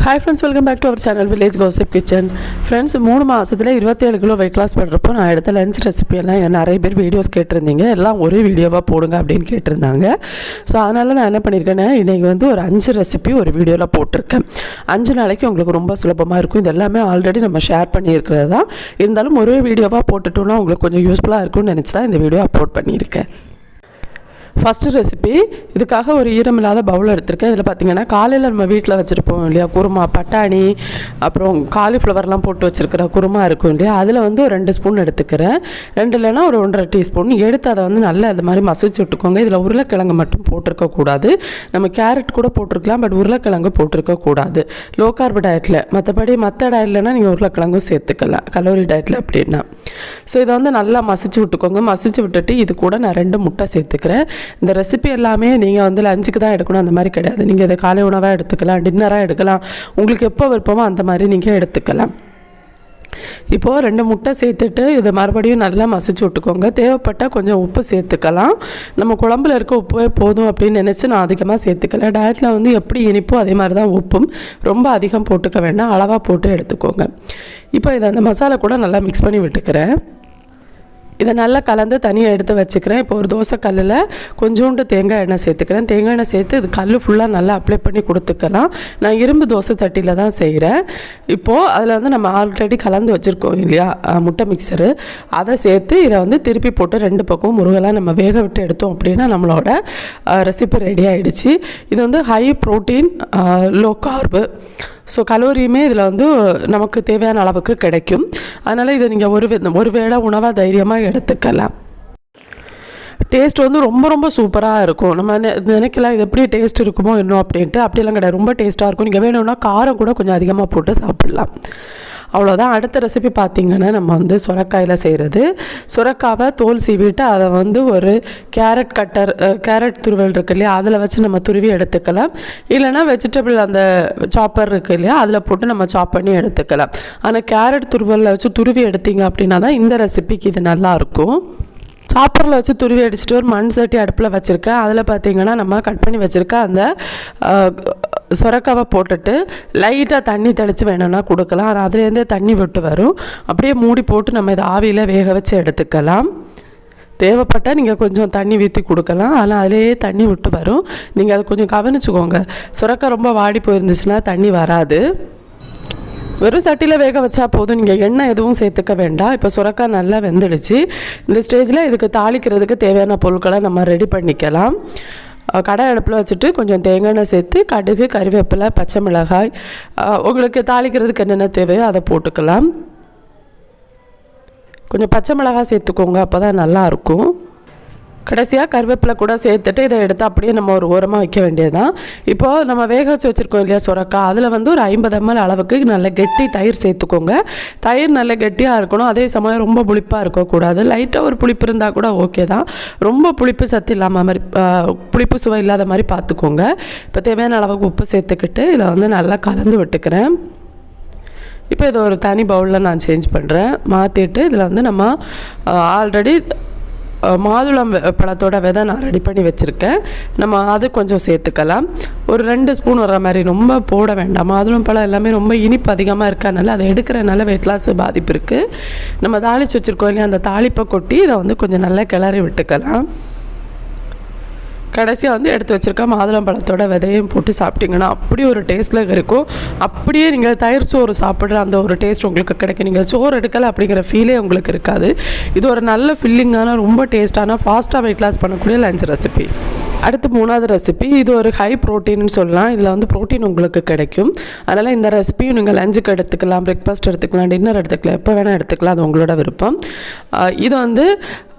Hi friends, welcome back to our channel Village Gossip Kitchen. Friends, 3 மாசத்துல 27 kilo weight loss பண்றப்போ நான் எடுத்த lunch recipe எல்லாம் நிறைய பேர் வீடியோஸ் கேட்டிருந்தீங்க. எல்லாம் ஒரே வீடியோவா போடுங்க அப்படினு கேட்டிருந்தாங்க. சோ அதனால நான் என்ன பண்ணிருக்கேன்னா இன்னைக்கு வந்து ஒரு 5 ரெசிபி ஒரு வீடியோல போட்டுருக்கேன். 5 நாளைக்கு உங்களுக்கு ரொம்ப சுலபமா இருக்கும். இது எல்லாமே ஆல்ரெடி நம்ம ஷேர் பண்ணி இருக்கிறதா. இருந்தாலும் ஒரே வீடியோவா போட்டுட்டோம்னா உங்களுக்கு கொஞ்சம் யூஸ்ஃபுல்லா இருக்கும்னு நினைச்சு தான் இந்த வீடியோ அப்லோட் பண்ணியிருக்கேன். ஃபஸ்ட்டு ரெசிபி இதுக்காக ஒரு ஈரமில்லாத பவுல் எடுத்திருக்கேன். இதில் பார்த்தீங்கன்னா காலையில் நம்ம வீட்டில் வச்சுருப்போம் இல்லையா குருமா, பட்டாணி, அப்புறம் காலிஃப்ளவர்லாம் போட்டு வச்சுருக்கிற குருமா இருக்கும் இல்லையா, அதில் வந்து ஒரு 2 ஸ்பூன் எடுத்துக்கிறேன். 2 இல்லைன்னா ஒரு 1.5 டீஸ்பூன் எடுத்து அதை வந்து நல்லா அது மாதிரி மசிச்சு விட்டுக்கோங்க. இதில் உருளைக்கிழங்கு மட்டும் போட்டிருக்கக்கூடாது. நம்ம கேரட் கூட போட்டிருக்கலாம், பட் உருளைக்கிழங்கு போட்டிருக்கக்கூடாது லோ கார்ப் டயட்டில். மற்றபடி மற்ற டயட்லனா நீங்கள் உருளைக்கிழங்கும் சேர்த்துக்கலாம் கலோரி டயட்டில் அப்படின்னா. ஸோ இதை வந்து நல்லா மசிச்சு விட்டுக்கோங்க. மசிச்சு விட்டுட்டு இது கூட நான் 2 முட்டை சேர்த்துக்கிறேன். இந்த ரெசிபி எல்லாமே நீங்கள் வந்து லஞ்சுக்கு தான் எடுக்கணும் அந்த மாதிரி கிடையாது. நீங்கள் இதை காலை உணவாக எடுத்துக்கலாம், டின்னராக எடுக்கலாம், உங்களுக்கு எப்போ விருப்பமோ அந்த மாதிரி நீங்கள் எடுத்துக்கலாம். இப்போது 2 முட்டை சேர்த்துட்டு இதை மறுபடியும் நல்லா மசிச்சு விட்டுக்கோங்க. தேவைப்பட்டால் கொஞ்சம் உப்பு சேர்த்துக்கலாம். நம்ம குழம்புல இருக்க உப்பே போதும் அப்படின்னு நினச்சி நான் அதிகமாக சேர்த்துக்கல. டயட்டில் வந்து எப்படி இனிப்போ அதே மாதிரி தான் உப்பும் ரொம்ப அதிகம் போட்டுக்க வேண்டாம், அளவாக போட்டு எடுத்துக்கோங்க. இப்போ இதை அந்த மசாலா கூட நல்லா மிக்ஸ் பண்ணி விட்டுக்கிறேன். இதை நல்லா கலந்து தனியாக எடுத்து வச்சுக்கிறேன். இப்போ ஒரு தோசை கல்லில் கொஞ்சோண்டு தேங்காய் எண்ணெய் சேர்த்துக்கிறேன். தேங்காய் எண்ணெய் சேர்த்து இது கல் ஃபுல்லாக நல்லா அப்ளை பண்ணி கொடுத்துக்கலாம். நான் இரும்பு தோசை சட்டியில் தான் செய்கிறேன். இப்போது அதில் வந்து நம்ம ஆல்ரெடி கலந்து வச்சுருக்கோம் இல்லையா முட்டை மிக்சரு, அதை சேர்த்து இதை வந்து திருப்பி போட்டு 2 பக்கம் முருகலாக நம்ம வேக விட்டு எடுத்தோம் அப்படின்னா நம்மளோட ரெசிபி ரெடி ஆகிடுச்சு. இது வந்து ஹை ப்ரோட்டீன் லோ கார்பு. ஸோ கலோரியுமே இதில் வந்து நமக்கு தேவையான அளவுக்கு கிடைக்கும். அதனால் இதை நீங்கள் ஒரு வேளை உணவாக தைரியமாக எடுத்துக்கலாம். டேஸ்ட் வந்து ரொம்ப ரொம்ப சூப்பராக இருக்கும். நம்ம நினைக்கலாம் இது எப்படி டேஸ்ட் இருக்குமோ இன்னும் அப்படின்ட்டு, அப்படிலாம் கிடையாது. ரொம்ப டேஸ்ட்டாக இருக்கும். நீங்கள் வேணும்னா காரம் கூட கொஞ்சம் அதிகமாக போட்டு சாப்பிட்லாம். அவ்வளோதான். அடுத்த ரெசிபி பார்த்திங்கன்னா நம்ம வந்து சுரக்காயில் செய்கிறது. சுரக்காவை தோல் சீவிட்டு அதை வந்து ஒரு கேரட் துருவல் இருக்குது இல்லையா, அதில் வச்சு நம்ம துருவி எடுத்துக்கலாம். இல்லைனா வெஜிடபிள் அந்த சாப்பர் இருக்குது இல்லையா, அதில் போட்டு நம்ம சாப் பண்ணி எடுத்துக்கலாம். ஆனால் கேரட் துருவலில் வச்சு துருவி எடுத்தீங்க அப்படின்னா தான் இந்த ரெசிபிக்கு இது நல்லாயிருக்கும். சாப்பரில் வச்சு துருவி அடிச்சுட்டு ஒரு மண் சட்டி அடுப்பில் வச்சுருக்கேன். அதில் பார்த்திங்கன்னா நம்ம கட் பண்ணி வச்சுருக்க அந்த சுரக்காவை போட்டுட்டு லைட்டாக தண்ணி தெளித்து வேணும்னா கொடுக்கலாம். ஆனால் அதுலேருந்தே தண்ணி விட்டு வரும். அப்படியே மூடி போட்டு நம்ம இதை ஆவியில் வேக வச்சு எடுத்துக்கலாம். தேவைப்பட்டால் நீங்கள் கொஞ்சம் தண்ணி ஊற்றி கொடுக்கலாம். ஆனால் அதிலேயே தண்ணி விட்டு வரும். நீங்கள் அதை கொஞ்சம் கவனிச்சுக்கோங்க. சுரக்காய் ரொம்ப வாடி போயிருந்துச்சுன்னா தண்ணி வராது. வெறும் சட்டியில் வேக வச்சா போதும், நீங்கள் எண்ணெய் எதுவும் சேர்த்துக்க வேண்டாம். இப்போ சுரக்காய் நல்லா வெந்துடுச்சு. இந்த ஸ்டேஜில் இதுக்கு தாளிக்கிறதுக்கு தேவையான பொருட்களை நம்ம ரெடி பண்ணிக்கலாம். கடை அடுப்பில் வச்சுட்டு கொஞ்சம் தேங்காய் எண்ணெய் சேர்த்து கடுகு, கறிவேப்பிலை, பச்சை மிளகாய், உங்களுக்கு தாளிக்கிறதுக்கு என்னென்ன தேவையோ அதை போட்டுக்கலாம். கொஞ்சம் பச்சை மிளகாய் சேர்த்துக்கோங்க, அப்போ தான் நல்லாயிருக்கும். கடைசியாக கருவேப்பிலை கூட சேர்த்துட்டு இதை எடுத்து அப்படியே நம்ம ஒரு ஓரமாக வைக்க வேண்டியது தான். இப்போது நம்ம வேக வச்சு வச்சுருக்கோம் இல்லையா சுரக்காய், அதில் வந்து ஒரு 50 ml அளவுக்கு நல்ல கெட்டி தயிர் சேர்த்துக்கோங்க. தயிர் நல்ல கெட்டியாக இருக்கணும். அதே சமயம் ரொம்ப புளிப்பாக இருக்கக்கூடாது. லைட்டாக ஒரு புளிப்பு இருந்தால் கூட ஓகே தான். ரொம்ப புளிப்பு சத்து இல்லாமல் மாதிரி புளிப்பு சுவை இல்லாத மாதிரி பார்த்துக்கோங்க. இப்போ தேவையான அளவுக்கு உப்பு சேர்த்துக்கிட்டு இதை வந்து நல்லா கலந்து விட்டுக்கிறேன். இப்போ இதை ஒரு தனி பவுலில் நான் சேஞ்ச் பண்ணுறேன். மாற்றிட்டு இதில் வந்து நம்ம ஆல்ரெடி மாதுளம் பழத்தோட விதை நான் ரெடி பண்ணி வச்சுருக்கேன். நம்ம அது கொஞ்சம் சேர்த்துக்கலாம். ஒரு 2 ஸ்பூன் வர மாதிரி, ரொம்ப போட வேண்டாம். மாதுளம் பழம் எல்லாமே ரொம்ப இனிப்பு அதிகமாக இருக்கறனால அதை எடுக்கிறனால வெயிட் லாஸ் பாதிப்பு இருக்குது. நம்ம தாளித்து வச்சுருக்கோம் இல்லையா, அந்த தாளிப்பை கொட்டி இதை வந்து கொஞ்சம் நல்லா கிளறி விட்டுக்கலாம். கடைசியாக வந்து எடுத்து வச்சுருக்க மாதுளம் பழத்தோட விதையும் போட்டு சாப்பிட்டிங்கன்னா அப்படி ஒரு டேஸ்ட்டில் இருக்கும். அப்படியே நீங்கள் தயிர் சோறு சாப்பிட்ற அந்த ஒரு டேஸ்ட் உங்களுக்கு கிடைக்கும். நீங்கள் சோறு எடுக்கலை அப்படிங்கிற ஃபீலே உங்களுக்கு இருக்காது. இது ஒரு நல்ல ஃபில்லிங்கான ரொம்ப டேஸ்ட்டான ஃபாஸ்ட்டாக வெயிட் லாஸ் பண்ணக்கூடிய லஞ்ச் ரெசிபி. அடுத்து 3வது ரெசிபி. இது ஒரு ஹை ப்ரோட்டீன்னு சொல்லலாம். இதில் வந்து ப்ரோட்டீன் உங்களுக்கு கிடைக்கும். அதனால் இந்த ரெசிபியும் நீங்கள் லஞ்சுக்கு எடுத்துக்கலாம், பிரேக்ஃபாஸ்ட் எடுத்துக்கலாம், டின்னர் எடுத்துக்கலாம், எப்போ வேணால் எடுத்துக்கலாம். அது உங்களோட விருப்பம். இது வந்து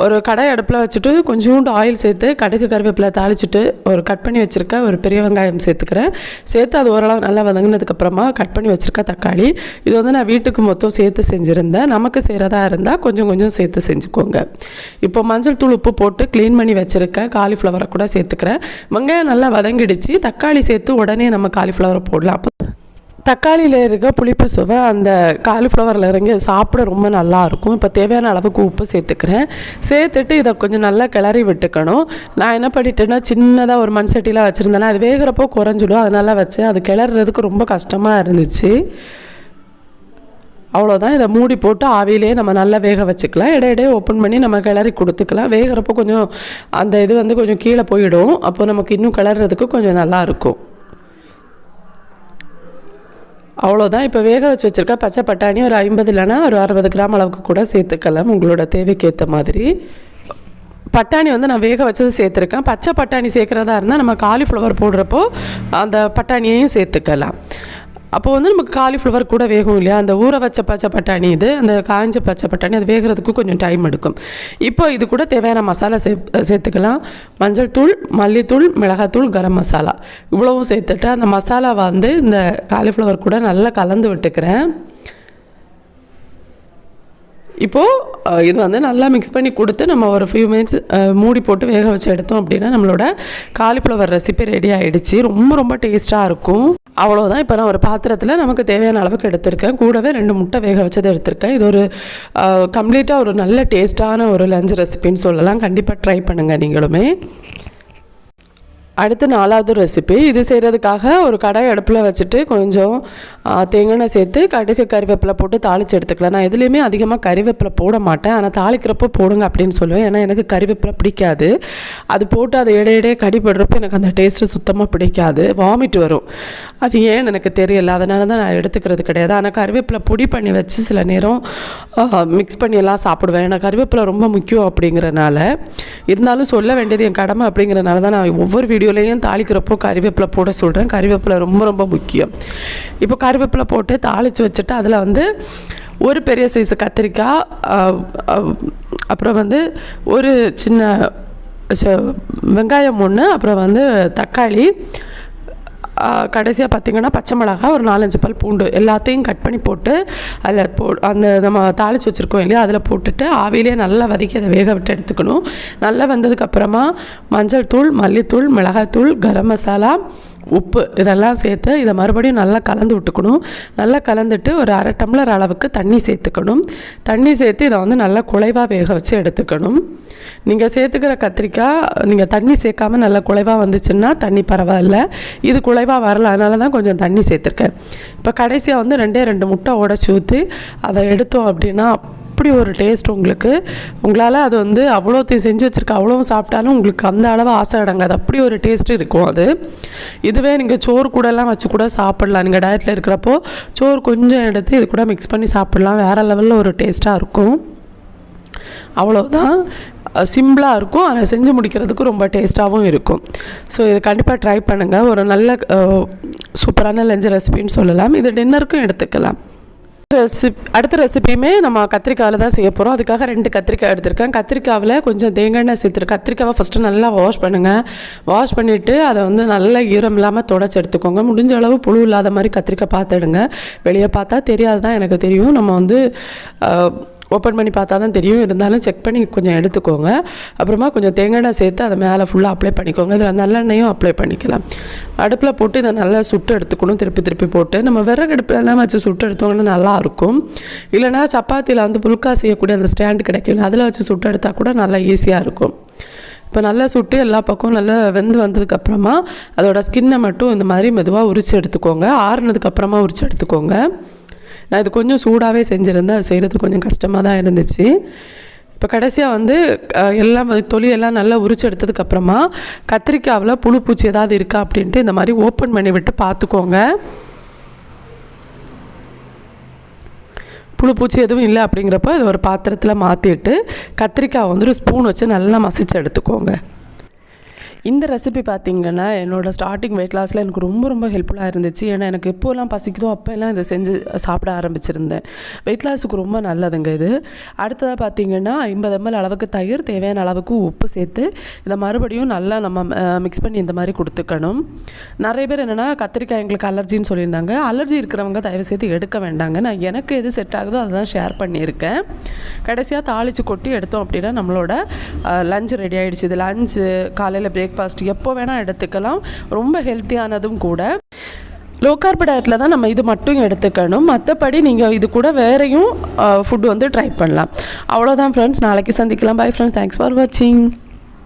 ஒரு கடை அடுப்பில் வச்சுட்டு கொஞ்சோண்டு ஆயில் சேர்த்து கடுகு, கருவேப்பிலை தாளிச்சுட்டு ஒரு கட் பண்ணி வச்சுருக்க ஒரு பெரிய வெங்காயம் சேர்த்துக்கிறேன். சேர்த்து அது ஓரளவு நல்லா வதங்கினதுக்கப்புறமா கட் பண்ணி வச்சுருக்க தக்காளி. இது வந்து நான் வீட்டுக்கு மொத்தம் சேர்த்து செஞ்சுருந்தேன். நமக்கு செய்கிறதா இருந்தால் கொஞ்சம் கொஞ்சம் சேர்த்து செஞ்சுக்கோங்க. இப்போ மஞ்சள் தூள், உப்பு போட்டு க்ளீன் பண்ணி வச்சுருக்க காலிஃப்ளவரை கூட சேர்த்துக்கிறேன். வெங்காயம் நல்லா வதங்கிடுச்சு. தக்காளி சேர்த்து உடனே நம்ம காலிஃப்ளவரை போடலாம். தக்காளியில் இருக்க புளிப்பு சுவை அந்த காலிஃப்ளவரில் இறங்கி சாப்பிட ரொம்ப நல்லாயிருக்கும். இப்போ தேவையான அளவுக்கு உப்பு சேர்த்துக்கிறேன். சேர்த்துட்டு இதை கொஞ்சம் நல்லா கிளறி விட்டுக்கணும். நான் என்ன பண்ணிட்டேன்னா சின்னதாக ஒரு மண் சட்டியில் வச்சுருந்தேன்னா அது வேகிறப்போ குறைஞ்சிடும், அதனால் வச்சேன். அது கிளறதுக்கு ரொம்ப கஷ்டமாக இருந்துச்சு. அவ்வளோதான். இதை மூடி போட்டு ஆவியிலே நம்ம நல்லா வேக வச்சுக்கலாம். இடையிடையே ஓப்பன் பண்ணி நம்ம கிளறி கொடுத்துக்கலாம். வேகிறப்போ கொஞ்சம் அந்த இது வந்து கொஞ்சம் கீழே போயிடும். அப்போ நமக்கு இன்னும் கிளறதுக்கு கொஞ்சம் நல்லாயிருக்கும். அவ்வளோதான். இப்போ வேக வச்சுருக்க பச்சை பட்டாணி ஒரு 50 இல்லைன்னா ஒரு 60 கிராம் அளவுக்கு கூட சேர்த்துக்கலாம், உங்களோட தேவைக்கு ஏற்ற மாதிரி. பட்டாணி வந்து நான் வேக வச்சது சேர்த்துருக்கேன். பச்சை பட்டாணி சேர்க்குறதா இருந்தால் நம்ம காலிஃப்ளவர் போடுறப்போ அந்த பட்டாணியையும் சேர்த்துக்கலாம். அப்போ வந்து நமக்கு காலிஃப்ளவர் கூட வேகும் இல்லையா. அந்த ஊற வச்ச பச்சை பட்டாணி இது, அந்த காய்ஞ்ச பச்சை பட்டாணி அது வேகிறதுக்கு கொஞ்சம் டைம் எடுக்கும். இப்போ இது கூட தேவையான மசாலா சேர்த்துக்கலாம். மஞ்சள் தூள், மல்லித்தூள், மிளகாத்தூள், கரம் மசாலா இவ்வளவும் சேர்த்துட்டு அந்த மசாலாவை வந்து இந்த காலிஃப்ளவர் கூட நல்லா கலந்து விட்டுக்கிறேன். இப்போது இது வந்து நல்லா மிக்ஸ் பண்ணி கொடுத்து நம்ம ஒரு ஃபியூ மினிட்ஸ் மூடி போட்டு வேக வச்சு எடுத்தோம் அப்படின்னா நம்மளோட காலிஃப்ளவர் ரெசிபி ரெடி ஆகிடுச்சு. ரொம்ப ரொம்ப டேஸ்ட்டாக இருக்கும். அவ்வளோதான். இப்போ நான் ஒரு பாத்திரத்தில் நமக்கு தேவையான அளவுக்கு எடுத்திருக்கேன். கூடவே 2 முட்டை வேக வச்சது எடுத்திருக்கேன். இது ஒரு கம்ப்ளீட்டாக ஒரு நல்ல டேஸ்ட்டான ஒரு லஞ்ச் ரெசிபின்னு சொல்லலாம். கண்டிப்பாக ட்ரை பண்ணுங்கள் நீங்களுமே. அடுத்து 4வது ரெசிபி. இது செய்கிறதுக்காக ஒரு கடாய் அடுப்பில் வச்சுட்டு கொஞ்சம் தேங்காய் சேர்த்து கடுகு கறிவேப்பிலை போட்டு தாளித்து எடுத்துக்கலாம். நான் எதுலேயுமே அதிகமாக கறிவேப்பிலை போட மாட்டேன், ஆனால் தாளிக்கிறப்போ போடுங்க அப்படின்னு சொல்லுவேன். ஏன்னா எனக்கு கறிவேப்பிலை பிடிக்காது. அது போட்டு அதை இடையிடையே கடிபடுறப்போ எனக்கு அந்த டேஸ்ட்டு சுத்தமாக பிடிக்காது, வாமிட் வரும். அது ஏன்னு எனக்கு தெரியல, அதனால தான் நான் எடுத்துக்கிறது கிடையாது. ஆனால் கறிவேப்பிலை பொடி பண்ணி வச்சு சில நேரம் மிக்ஸ் பண்ணி எல்லாம் சாப்பிடுவேன். ஏன்னா கறிவேப்பிலை ரொம்ப முக்கியம் அப்படிங்கிறனால. இருந்தாலும் சொல்ல வேண்டியது என் கடமை அப்படிங்கிறனால தான் நான் ஒவ்வொரு வீடியோலையும் தாளிக்கிறப்போ கறிவேப்பிலை போட சொல்கிறேன். கறிவேப்பிலை ரொம்ப ரொம்ப முக்கியம். இப்போ கறிவேப்பிலை போட்டு தாளித்து வச்சுட்டு அதில் வந்து ஒரு பெரிய சைஸு கத்திரிக்காய், அப்புறம் வந்து ஒரு சின்ன வெங்காயம் 1, அப்புறம் வந்து தக்காளி, கடைசியாக பார்த்திங்கன்னா பச்சை மிளகாய், ஒரு 4-5 பல் பூண்டு எல்லாத்தையும் கட் பண்ணி போட்டு அதில் அந்த நம்ம தாளித்து வச்சுருக்கோம் இல்லையா அதில் போட்டுட்டு ஆவிலே நல்லா வதக்கி அதை வேக விட்டு எடுத்துக்கணும். நல்லா வந்ததுக்கப்புறமா மஞ்சள் தூள், மல்லித்தூள், மிளகாய்த்தூள், கரம் மசாலா, உப்பு இதெல்லாம் சேர்த்து இதை மறுபடியும் நல்லா கலந்து விட்டுக்கணும். நல்லா கலந்துட்டு ஒரு 1/2 டம்ளர் அளவுக்கு தண்ணி சேர்த்துக்கணும். தண்ணி சேர்த்து இதை வந்து நல்லா குழைவாக வேக வச்சு எடுத்துக்கணும். நீங்கள் சேர்த்துக்கிற கத்திரிக்காய் நீங்கள் தண்ணி சேர்க்காமல் நல்லா குழைவாக வந்துச்சுன்னா தண்ணி பரவாயில்ல. இது குழைவாக வரல, அதனால தான் கொஞ்சம் தண்ணி சேர்த்துருக்கேன். இப்போ கடைசியாக வந்து 2 முட்டை உடச்சி ஊற்றி அதை எடுத்தோம் அப்படின்னா அப்படி ஒரு டேஸ்ட் உங்களுக்கு. உங்களால் அது வந்து அவ்வளோத்தையும் செஞ்சு வச்சுருக்க அவ்வளோவும் சாப்பிட்டாலும் உங்களுக்கு அந்த அளவு ஆசை அடங்காது, அப்படி ஒரு டேஸ்ட்டு இருக்கும் அது. இதுவே நீங்கள் சோறு கூடலாம் வச்சு கூட சாப்பிட்லாம். நீங்கள் டயட்டில் இருக்கிறப்போ சோறு கொஞ்சம் எடுத்து இது கூட மிக்ஸ் பண்ணி சாப்பிட்லாம். வேறு லெவலில் ஒரு டேஸ்ட்டாக இருக்கும். அவ்வளோதான். சிம்பிளாக இருக்கும், ஆனால் செஞ்சு முடிக்கிறதுக்கு ரொம்ப டேஸ்ட்டாகவும் இருக்கும். ஸோ இது கண்டிப்பாக ட்ரை பண்ணுங்கள். ஒரு நல்ல சூப்பரான லஞ்ச் ரெசிபின்னு சொல்லலாம். இது டின்னருக்கும் எடுத்துக்கலாம். அடுத்த ரெசிபியுமே நம்ம கத்திரிக்காயில் தான் செய்ய போகிறோம். அதுக்காக 2 கத்திரிக்காய் எடுத்திருக்கேன். கத்திரிக்காவில் கொஞ்சம் தேங்காய் எண்ணெய் சேர்த்துருக்கேன். கத்திரிக்காவை ஃபஸ்ட்டு நல்லா வாஷ் பண்ணுங்கள். வாஷ் பண்ணிவிட்டு அதை வந்து நல்லா ஈரம் இல்லாமல் தொடச்சி எடுத்துக்கோங்க. முடிஞ்ச அளவு புழு இல்லாத மாதிரி கத்திரிக்காய் பார்த்துடுங்க. வெளியே பார்த்தா தெரியாது தான் எனக்கு தெரியும், நம்ம வந்து ஓப்பன் பண்ணி பார்த்தா தான் தெரியும். இருந்தாலும் செக் பண்ணி கொஞ்சம் எடுத்துக்கோங்க. அப்புறமா கொஞ்சம் தேங்காய் எண்ணெய் சேர்த்து அதை மேலே ஃபுல்லாக அப்ளை பண்ணிக்கோங்க. இதில் நல்லெண்ணெயும் அப்ளை பண்ணிக்கலாம். அடுப்பில் போட்டு இதை நல்லா சுட்டு எடுத்துக்கணும். திருப்பி போட்டு நம்ம விறகு அடுப்பிலலாம் வச்சு சுட்டு எடுத்தோங்கன்னா நல்லாயிருக்கும். இல்லைனா சப்பாத்தியில் வந்து புல்கா செய்யக்கூடிய அந்த ஸ்டாண்டு கிடைக்கும், அதில் வச்சு சுட்டு எடுத்தால் கூட நல்லா ஈஸியாக இருக்கும். இப்போ நல்லா சுட்டு எல்லா பக்கமும் நல்லா வெந்து வந்ததுக்கப்புறமா அதோட ஸ்கின்னை மட்டும் இந்த மாதிரி மெதுவாக உரித்து எடுத்துக்கோங்க. ஆறுனதுக்கப்புறமா உரித்து எடுத்துக்கோங்க. நான் இது கொஞ்சம் சூடாகவே செஞ்சுருந்தேன், அது செய்கிறது கொஞ்சம் கஷ்டமாக தான் இருந்துச்சு. இப்போ கடைசியாக வந்து எல்லாம் தொலியெல்லாம் நல்லா உரிச்சு எடுத்ததுக்கப்புறமா கத்திரிக்காவில் புழு பூச்சி ஏதாவது இருக்கா அப்படின்ட்டு இந்த மாதிரி ஓப்பன் பண்ணி விட்டு பார்த்துக்கோங்க. புழு பூச்சி எதுவும் இல்லை அப்படிங்கிறப்ப இது ஒரு பாத்திரத்தில் மாற்றிட்டு கத்திரிக்காய் வந்து ஒரு ஸ்பூன் வச்சு நல்லா மசிச்சு எடுத்துக்கோங்க. இந்த ரெசிபி பார்த்திங்கன்னா என்னோடய ஸ்டார்டிங் வெயிட் லாஸில் எனக்கு ரொம்ப ரொம்ப ஹெல்ப்ஃபுல்லாக இருந்துச்சு. ஏன்னா எனக்கு எப்போல்லாம் பசிக்குதோ அப்போல்லாம் இதை செஞ்சு சாப்பிட ஆரம்பிச்சிருந்தேன். வெயிட் லாஸுக்கு ரொம்ப நல்லதுங்க இது. அடுத்ததாக பார்த்திங்கன்னா 50 ml அளவுக்கு தயிர், தேவையான அளவுக்கு உப்பு சேர்த்து இதை மறுபடியும் நல்லா நம்ம மிக்ஸ் பண்ணி இந்த மாதிரி கொடுத்துக்கணும். நிறைய பேர் என்னென்னா கத்திரிக்காய் எங்களுக்கு அலர்ஜின்னு சொல்லியிருந்தாங்க. அலர்ஜி இருக்கிறவங்க தயவு செய்து எடுக்க வேண்டாங்க. நான் எனக்கு எது செட் ஆகுதோ அதை தான் ஷேர் பண்ணியிருக்கேன். கடைசியாக தாளித்து கொட்டி எடுத்தோம் அப்படின்னா நம்மளோட லஞ்ச் ரெடி ஆகிடுச்சு. இது லஞ்சு, காலையில் பிரேக்ஃபாஸ்ட் எப்போ வேணால் எடுத்துக்கலாம். ரொம்ப ஹெல்த்தியானதும் கூட. லோ கார்ப் டயட்டில் தான் நம்ம இது மட்டும் எடுத்துக்கணும். மற்றபடி நீங்கள் இது கூட வேறையும் ஃபுட் வந்து ட்ரை பண்ணலாம். அவ்வளோதான் ஃப்ரெண்ட்ஸ், நாளைக்கு சந்திக்கலாம். பை ஃப்ரெண்ட்ஸ், தேங்க்ஸ் ஃபார் வாட்சிங்.